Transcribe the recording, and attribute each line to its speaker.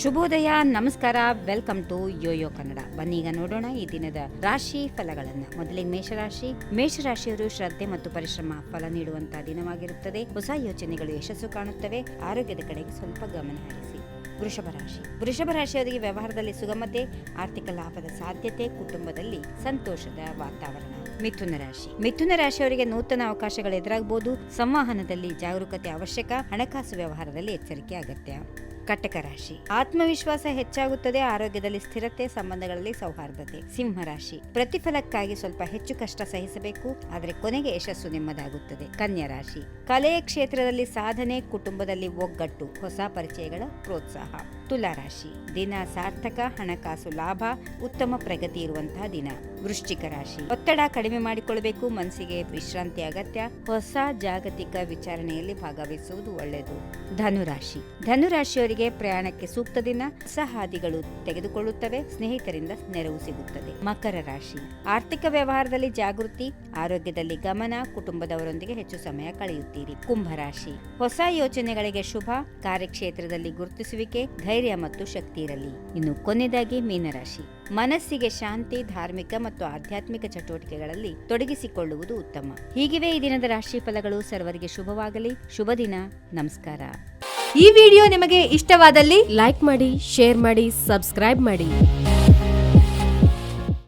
Speaker 1: ಶುಭೋದಯ, ನಮಸ್ಕಾರ, welcome to Yoyo Kannada. ಬನ್ನೀಗ ನೋಡೋಣ ಈ ದಿನದ ರಾಶಿ ಫಲಗಳನ್ನ. ಮೊದಲಿಗೆ ಮೇಷರಾಶಿಯವರು ಶ್ರದ್ಧೆ ಮತ್ತು ಪರಿಶ್ರಮ ಫಲ ನೀಡುವಂತಹ ದಿನವಾಗಿರುತ್ತದೆ. ಹೊಸ ಯೋಚನೆಗಳು ಯಶಸ್ಸು ಕಾಣುತ್ತವೆ. ಆರೋಗ್ಯದ ಕಡೆಗೆ ಸ್ವಲ್ಪ ಗಮನ ಹರಿಸಿ. ವೃಷಭ ರಾಶಿಯವರಿಗೆ ವ್ಯವಹಾರದಲ್ಲಿ ಸುಗಮತೆ, ಆರ್ಥಿಕ ಲಾಭದ ಸಾಧ್ಯತೆ, ಕುಟುಂಬದಲ್ಲಿ ಸಂತೋಷದ ವಾತಾವರಣ. ಮಿಥುನ ರಾಶಿಯವರಿಗೆ ನೂತನ ಅವಕಾಶಗಳು ಎದುರಾಗಬಹುದು. ಸಂವಹನದಲ್ಲಿ ಜಾಗರೂಕತೆ ಅವಶ್ಯಕ. ಹಣಕಾಸು ವ್ಯವಹಾರದಲ್ಲಿ ಎಚ್ಚರಿಕೆ ಅಗತ್ಯ. ಕಟಕ ರಾಶಿ, ಆತ್ಮವಿಶ್ವಾಸ ಹೆಚ್ಚಾಗುತ್ತದೆ. ಆರೋಗ್ಯದಲ್ಲಿ ಸ್ಥಿರತೆ, ಸಂಬಂಧಗಳಲ್ಲಿ ಸೌಹಾರ್ದತೆ. ಸಿಂಹರಾಶಿ, ಪ್ರತಿಫಲಕ್ಕಾಗಿ ಸ್ವಲ್ಪ ಹೆಚ್ಚು ಕಷ್ಟ ಸಹಿಸಬೇಕು, ಆದರೆ ಕೊನೆಗೆ ಯಶಸ್ಸು ನಿಮ್ಮದಾಗುತ್ತದೆ. ಕನ್ಯಾ ರಾಶಿ, ಕಲೆಯ ಕ್ಷೇತ್ರದಲ್ಲಿ ಸಾಧನೆ, ಕುಟುಂಬದಲ್ಲಿ ಒಗ್ಗಟ್ಟು, ಹೊಸ ಪರಿಚಯಗಳ ಪ್ರೋತ್ಸಾಹ. ತುಲಾ ರಾಶಿ, ದಿನ ಸಾರ್ಥಕ, ಹಣಕಾಸು ಲಾಭ, ಉತ್ತಮ ಪ್ರಗತಿ ಇರುವಂತಹ ದಿನ. ವೃಶ್ಚಿಕ ರಾಶಿ, ಒತ್ತಡ ಕಡಿಮೆ ಮಾಡಿಕೊಳ್ಳಬೇಕು, ಮನಸ್ಸಿಗೆ ವಿಶ್ರಾಂತಿ ಅಗತ್ಯ. ಹೊಸ ಜಾಗತಿಕ ವಿಚಾರಣೆಯಲ್ಲಿ ಭಾಗವಹಿಸುವುದು ಒಳ್ಳೆಯದು. ಧನುರಾಶಿಯವರಿಗೆ ಪ್ರಯಾಣಕ್ಕೆ ಸೂಕ್ತ ದಿನ. ಹೊಸ ಹಾದಿಗಳು ತೆಗೆದುಕೊಳ್ಳುತ್ತವೆ. ಸ್ನೇಹಿತರಿಂದ ನೆರವು ಸಿಗುತ್ತದೆ. ಮಕರ ರಾಶಿ, ಆರ್ಥಿಕ ವ್ಯವಹಾರದಲ್ಲಿ ಜಾಗೃತಿ, ಆರೋಗ್ಯದಲ್ಲಿ ಗಮನ, ಕುಟುಂಬದವರೊಂದಿಗೆ ಹೆಚ್ಚು ಸಮಯ ಕಳೆಯುತ್ತೀರಿ. ಕುಂಭರಾಶಿ, ಹೊಸ ಯೋಚನೆಗಳಿಗೆ ಶುಭ, ಕಾರ್ಯಕ್ಷೇತ್ರದಲ್ಲಿ ಗುರುತಿಸುವಿಕೆ, ಧೈರ್ಯ ಮತ್ತು ಶಕ್ತಿ ಇರಲಿ. ಇನ್ನು ಕೊನೆಯದಾಗಿ ಮೀನರಾಶಿ, ಮನಸ್ಸಿಗೆ ಶಾಂತಿ, ಧಾರ್ಮಿಕ ಮತ್ತು ಆಧ್ಯಾತ್ಮಿಕ ಚಟುವಟಿಕೆಗಳಲ್ಲಿ ತೊಡಗಿಸಿಕೊಳ್ಳುವುದು ಉತ್ತಮ. ಹೀಗಿವೆ ಈ ದಿನದ ರಾಶಿ ಫಲಗಳು. ಸರ್ವರಿಗೆ ಶುಭವಾಗಲಿ. ಶುಭ ದಿನ. ನಮಸ್ಕಾರ.
Speaker 2: ಈ ವಿಡಿಯೋ ನಿಮಗೆ ಇಷ್ಟವಾದಲ್ಲಿ ಲೈಕ್ ಮಾಡಿ, ಶೇರ್ ಮಾಡಿ, ಸಬ್ಸ್ಕ್ರೈಬ್ ಮಾಡಿ.